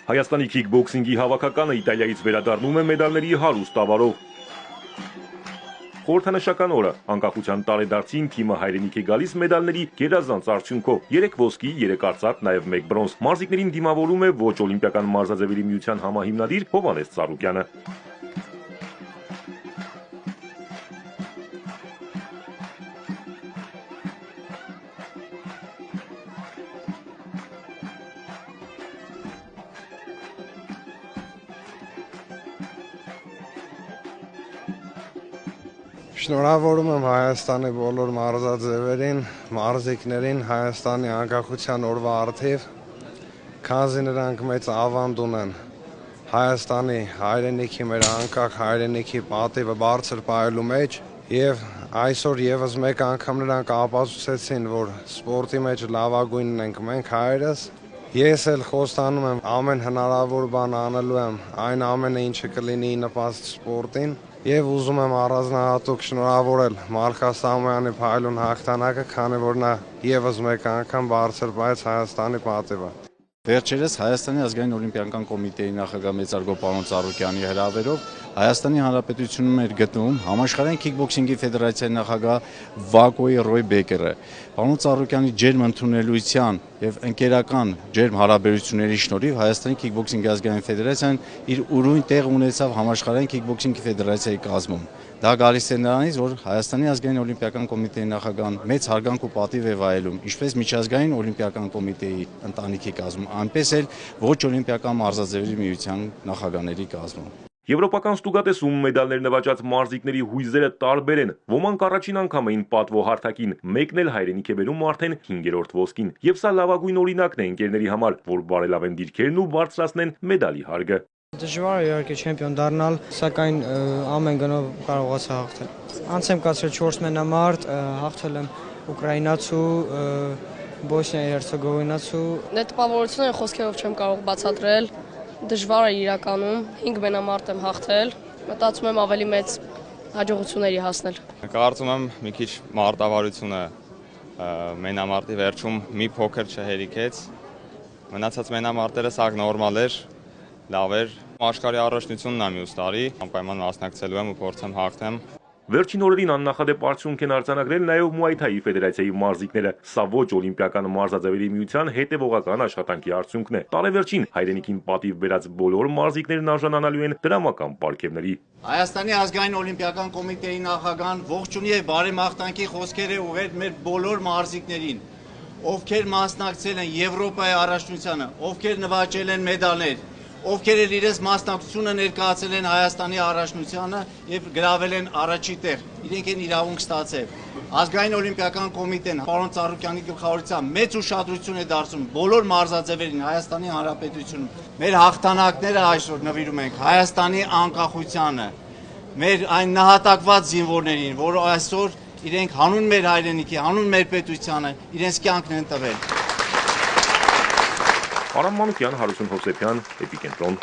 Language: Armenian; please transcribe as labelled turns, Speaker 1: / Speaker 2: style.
Speaker 1: Հայաստանի քիքբոքսինգի հավաքականը Իտալիայից վերադառնում է մեդալների հարուստ ավարով։ Խորհրդանշական օրը անկախության տարեդարձին թիմը հայրենիք է գալիս մեդալների գերազանց արդյունքով 3 ոսկի, 3 արծաթ, նաև 1 բրոնզ։ Մարզիկներին դիմավորում է ոչ օլիմպիական մարզաձևերի միության համահիմնադիր Հովհաննես Ծառուկյանը։
Speaker 2: Շնորհավորում եմ Հայաստանի բոլոր մարզաձևերին, մարզիկներին Հայաստանի անկախության օրվա առթիվ, քանզի նրանք մեծ ավանդ ունեն Հայաստանի հայրենիքի, մեր անկախ հայրենիքի պատիվը բարձր պահելու մեջ, եւ այսօր եւս մեկ անգամ նրանք ապացուցեցին, որ սպորտի մեջ լավագույնն ենք մենք հայերս։ Ես էլ խոստանում եմ ամեն հնարավոր բան անելու եմ, այն ամենը ինչը կլինի նպաստ սպորտին։ Եվ ուզում եմ առանձնահատուկ շնորհավորել Մարգար Սամոյանի փայլուն հաղթանակը, քանի որ նա եւս մեկ անգամ բարձր պահեց Հայաստանի պատիվը։
Speaker 3: Վերջերս Հայաստանի ազգային օլիմպիական կոմիտեի նախագահ մեծարգո պարոն Ծառուկյանի հրավերով Հայաստանի Հանրապետությունում էր գտնվում Համաշխարհային քիքբոքսինգի ֆեդերացիայի նախագահ Վակոյի Ռոյ Բեկերը։ Պարոն Ծառուկյանի ջերմ ընդունելության եւ ընկերական ջերմ հարաբերությունների շնորհիվ Հայաստանի քիքբոքսինգի ազգային ֆեդերացիան իր ուրույն տեղ ունեցավ Համաշխարհային քիքբոքսինգի ֆեդերացիայի կազմում։ Դա գալիս է նրանից, որ Հայաստանի ազգային օլիմպիական կոմիտեի նախագահան մեծ հարգանք ու պատիվ է վայելում, ինչպես միջազգային օլիմպիական կոմիտեի ընտանիքի կազմում, այնպես էլ ոչ օլիմպիական մարզաձևերի միության նախագահների կազմում։
Speaker 1: Եվրոպական ստուգատեսում մեդալներ նվաճած մարզիկների հույզերը տարբեր են։ Ոմանք առաջին անգամ էին պատվո հարթակին, մեկն էլ հայրենիք է բերում արդեն 5-րդ ոսկին։ Եվ սա լավագույն օրինակն է ընկերների համար, որ բարելավեն դիրքերն ու բարձրացնեն մեդալի հարգը։
Speaker 4: Դժվար է իհարկե չեմպիոն դառնալ, սակայն ամեն գնով կարողացա հաղթել։ Անց եմ կացրել 4 մենամարտ, հաղթել եմ ուկրաինացու, Բոսնիայի Հերցեգովինացու։
Speaker 5: Դե տպավորությունները խոսքերով չեմ կարող բացատրել։ Դժվար է իրականում, 5 մենամարտ եմ հաղթել, մտածում եմ ավելի մեծ հաջողությունների հասնել։
Speaker 6: Կարծում եմ մի քիչ մարտավարությունը մենամարտի վերջում մի փոքր չհերիքեց։ Մնացած մենամարտերը սաղ նորմալ էր, լավ էր։ Աշխարհի առաջնությունն է մյուս տարի, անպայման մասնակցելու եմ ու փորձեմ հաղթեմ։
Speaker 1: Վերջին օրերին աննախադեպ արդյունք են արձանագրել նաև Մուայ Թայի ֆեդերացիայի մարզիկները։ Սա ոչ օլիմպիական մարզաձևերի միության հետևողական աշխատանքի արդյունքն է։ Տարեվերջին հայրենիքին պատիվ բերած բոլոր մարզիկներն արժանանալու են դրամական պարգևների։
Speaker 7: Հայաստանի ազգային օլիմպիական կոմիտեի նախագահան ողջունի եւ բարեմաղթանքի խոսքեր է ուղղել մեր բոլոր մարզիկներին, ովքեր մասնակցել են Եվրոպայի առաջնությանը, ովքեր նվաճել են մեդալներ, ովքեր էլ իրենց մասնակցությունը ներկայացել են Հայաստանի առաջնությանը եւ գրավել են առաջի տեղ, իրենք են իրավունք ստացել։ Ազգային օլիմպիական կոմիտեն պարոն Ծառուկյանի գլխավորությամբ մեծ ուշադրություն է դարձնում բոլոր մարզաձևերին Հայաստանի Հանրապետությունում։ Մեր հաղթանակները այսօր նվիրում ենք Հայաստանի անկախությանը, մեր այն նահատակված զինվորներին, որ այսօր իրենք հանուն մեր հայրենիքի, հանուն մեր պետությանը իրենց կյանքն են տվել։
Speaker 1: Արամ Մանուկյան, Հարություն Հովսեփյան, Էպիկենտրոն։